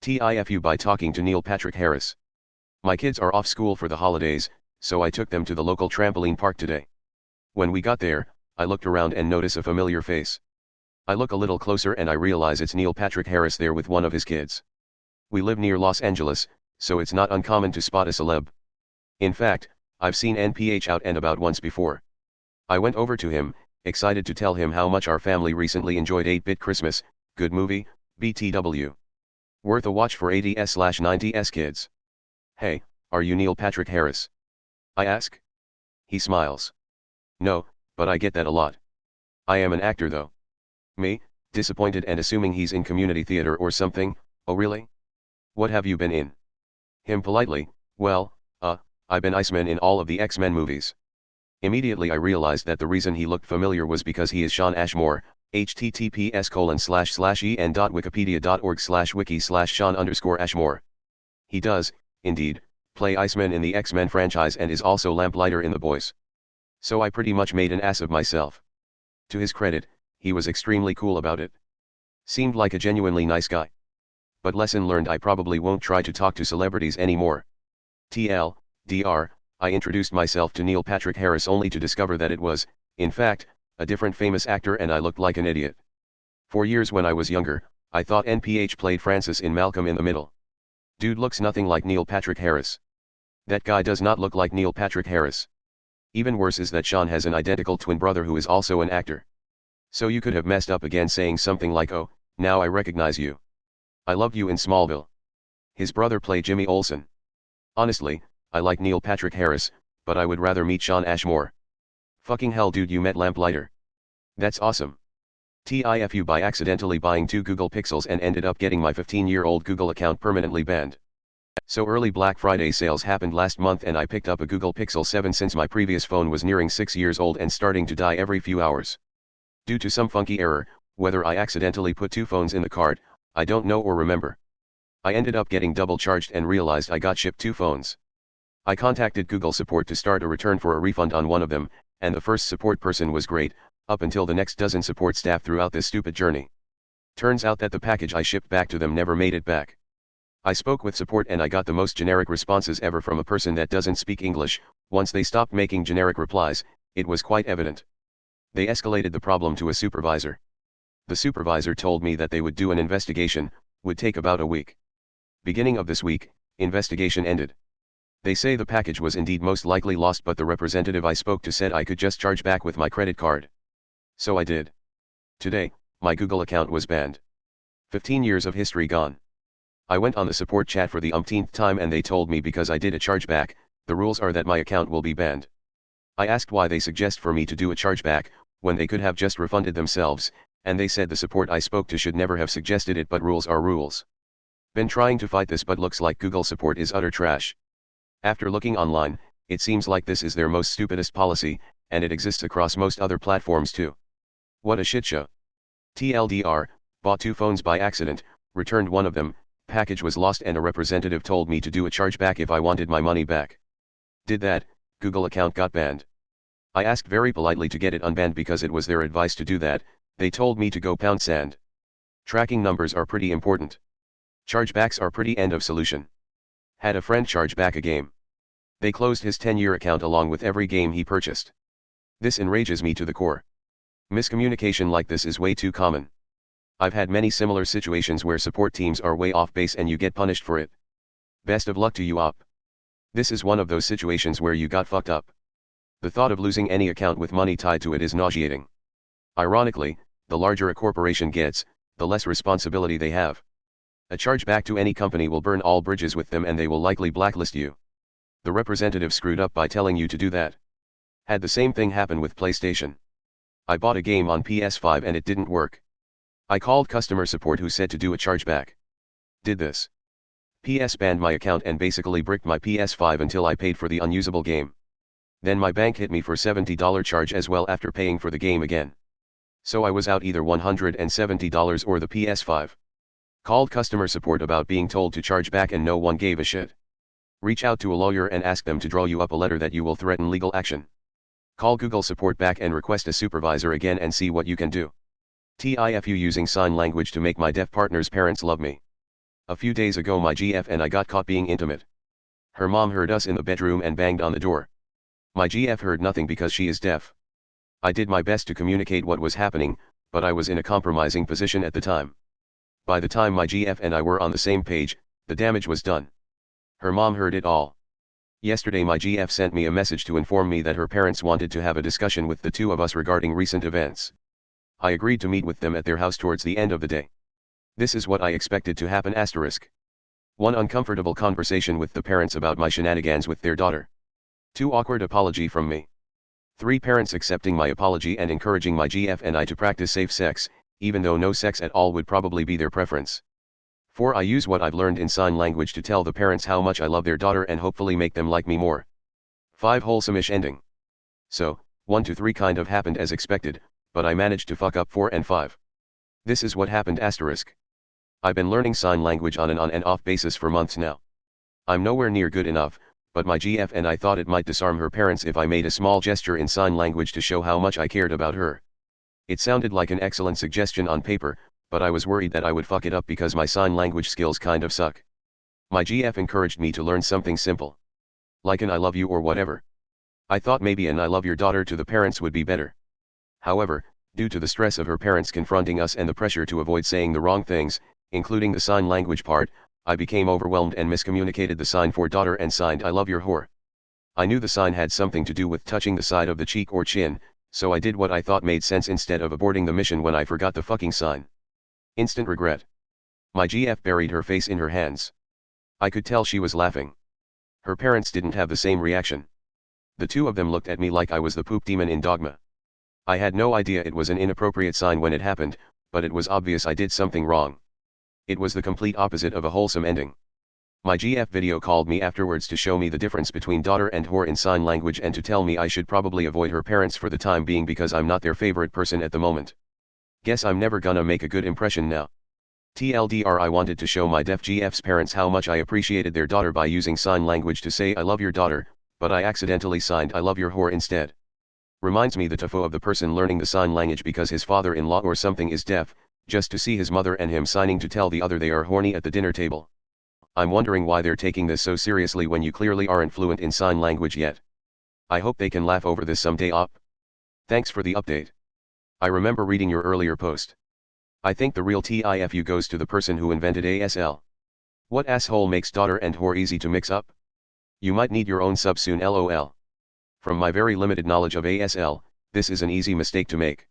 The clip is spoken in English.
TIFU by talking to Neil Patrick Harris. My kids are off school for the holidays, so I took them to the local trampoline park today. When we got there, I looked around and noticed a familiar face. I look a little closer and I realize it's Neil Patrick Harris there with one of his kids. We live near Los Angeles, so it's not uncommon to spot a celeb. In fact, I've seen NPH out and about once before. I went over to him, excited to tell him how much our family recently enjoyed 8-Bit Christmas, good movie, BTW. Worth a watch for 80s/90s kids. Hey, are you Neil Patrick Harris? I ask. He smiles. No, but I get that a lot. I am an actor though. Me, disappointed and assuming he's in community theater or something. Oh really? What have you been in? Him politely, well, I've been Iceman in all of the X-Men movies. Immediately I realized that the reason he looked familiar was because he is Shawn Ashmore, https://en.wikipedia.org/wiki/Shawn_Ashmore. He does, indeed, play Iceman in the X-Men franchise and is also Lamplighter in The Boys. So I pretty much made an ass of myself. To his credit, he was extremely cool about it. Seemed like a genuinely nice guy. But lesson learned, I probably won't try to talk to celebrities anymore. TLDR, I introduced myself to Neil Patrick Harris only to discover that it was, in fact, a different famous actor and I looked like an idiot. For years when I was younger, I thought NPH played Francis in Malcolm in the Middle. Dude looks nothing like Neil Patrick Harris. That guy does not look like Neil Patrick Harris. Even worse is that Shawn has an identical twin brother who is also an actor. So you could have messed up again saying something like, oh, now I recognize you. I loved you in Smallville. His brother played Jimmy Olsen. Honestly, I like Neil Patrick Harris, but I would rather meet Shawn Ashmore. Fucking hell dude, you met Lamplighter. That's awesome. TIFU by accidentally buying 2 Google Pixels and ended up getting my 15-year-old Google account permanently banned. So early Black Friday sales happened last month and I picked up a Google Pixel 7 since my previous phone was nearing 6 years old and starting to die every few hours. Due to some funky error, whether I accidentally put 2 phones in the cart, I don't know or remember. I ended up getting double charged and realized I got shipped 2 phones. I contacted Google support to start a return for a refund on one of them, and the first support person was great, up until the next dozen support staff throughout this stupid journey. Turns out that the package I shipped back to them never made it back. I spoke with support and I got the most generic responses ever from a person that doesn't speak English. Once they stopped making generic replies, it was quite evident. They escalated the problem to a supervisor. The supervisor told me that they would do an investigation, would take about a week. Beginning of this week, investigation ended. They say the package was indeed most likely lost, but the representative I spoke to said I could just charge back with my credit card. So I did. Today, my Google account was banned. 15 years of history gone. I went on the support chat for the umpteenth time and they told me because I did a chargeback, the rules are that my account will be banned. I asked why they suggest for me to do a chargeback, when they could have just refunded themselves, and they said the support I spoke to should never have suggested it, but rules are rules. Been trying to fight this but looks like Google support is utter trash. After looking online, it seems like this is their most stupidest policy, and it exists across most other platforms too. What a shit show. TLDR, bought 2 phones by accident, returned one of them, package was lost and a representative told me to do a chargeback if I wanted my money back. Did that, Google account got banned. I asked very politely to get it unbanned because it was their advice to do that. They told me to go £. Tracking numbers are pretty important. Chargebacks are pretty end of solution. Had a friend charge back a game. They closed his 10-year account along with every game he purchased. This enrages me to the core. Miscommunication like this is way too common. I've had many similar situations where support teams are way off base and you get punished for it. Best of luck to you op. This is one of those situations where you got fucked up. The thought of losing any account with money tied to it is nauseating. Ironically, the larger a corporation gets, the less responsibility they have. A chargeback to any company will burn all bridges with them and they will likely blacklist you. The representative screwed up by telling you to do that. Had the same thing happen with PlayStation. I bought a game on PS5 and it didn't work. I called customer support who said to do a chargeback. Did this. PS banned my account and basically bricked my PS5 until I paid for the unusable game. Then my bank hit me for $70 charge as well after paying for the game again. So I was out either $170 or the PS5. Called customer support about being told to charge back and no one gave a shit. Reach out to a lawyer and ask them to draw you up a letter that you will threaten legal action. Call Google support back and request a supervisor again and see what you can do. TIFU using sign language to make my deaf partner's parents love me. A few days ago my GF and I got caught being intimate. Her mom heard us in the bedroom and banged on the door. My GF heard nothing because she is deaf. I did my best to communicate what was happening, but I was in a compromising position at the time. By the time my GF and I were on the same page, the damage was done. Her mom heard it all. Yesterday my GF sent me a message to inform me that her parents wanted to have a discussion with the two of us regarding recent events. I agreed to meet with them at their house towards the end of the day. This is what I expected to happen. 1. Uncomfortable conversation with the parents about my shenanigans with their daughter. 2. Awkward apology from me. 3. Parents accepting my apology and encouraging my GF and I to practice safe sex, even though no sex at all would probably be their preference. 4. I use what I've learned in sign language to tell the parents how much I love their daughter and hopefully make them like me more. 5. Wholesome-ish ending. So, 1 to 3 kind of happened as expected, but I managed to fuck up 4 and 5. This is what happened. I've been learning sign language on an on and off basis for months now. I'm nowhere near good enough, but my GF and I thought it might disarm her parents if I made a small gesture in sign language to show how much I cared about her. It sounded like an excellent suggestion on paper, but I was worried that I would fuck it up because my sign language skills kind of suck. My GF encouraged me to learn something simple. Like an I love you or whatever. I thought maybe an I love your daughter to the parents would be better. However, due to the stress of her parents confronting us and the pressure to avoid saying the wrong things, including the sign language part, I became overwhelmed and miscommunicated the sign for daughter and signed I love your whore. I knew the sign had something to do with touching the side of the cheek or chin, so I did what I thought made sense instead of aborting the mission when I forgot the fucking sign. Instant regret. My GF buried her face in her hands. I could tell she was laughing. Her parents didn't have the same reaction. The two of them looked at me like I was the poop demon in Dogma. I had no idea it was an inappropriate sign when it happened, but it was obvious I did something wrong. It was the complete opposite of a wholesome ending. My GF video called me afterwards to show me the difference between daughter and whore in sign language and to tell me I should probably avoid her parents for the time being because I'm not their favorite person at the moment. Guess I'm never gonna make a good impression now. TLDR, I wanted to show my deaf GF's parents how much I appreciated their daughter by using sign language to say I love your daughter, but I accidentally signed I love your whore instead. Reminds me the TIFU of the person learning the sign language because his father-in-law or something is deaf, just to see his mother and him signing to tell the other they are horny at the dinner table. I'm wondering why they're taking this so seriously when you clearly aren't fluent in sign language yet. I hope they can laugh over this someday. Thanks for the update. I remember reading your earlier post. I think the real TIFU goes to the person who invented ASL. What asshole makes daughter and whore easy to mix up? You might need your own sub soon, lol. From my very limited knowledge of ASL, this is an easy mistake to make.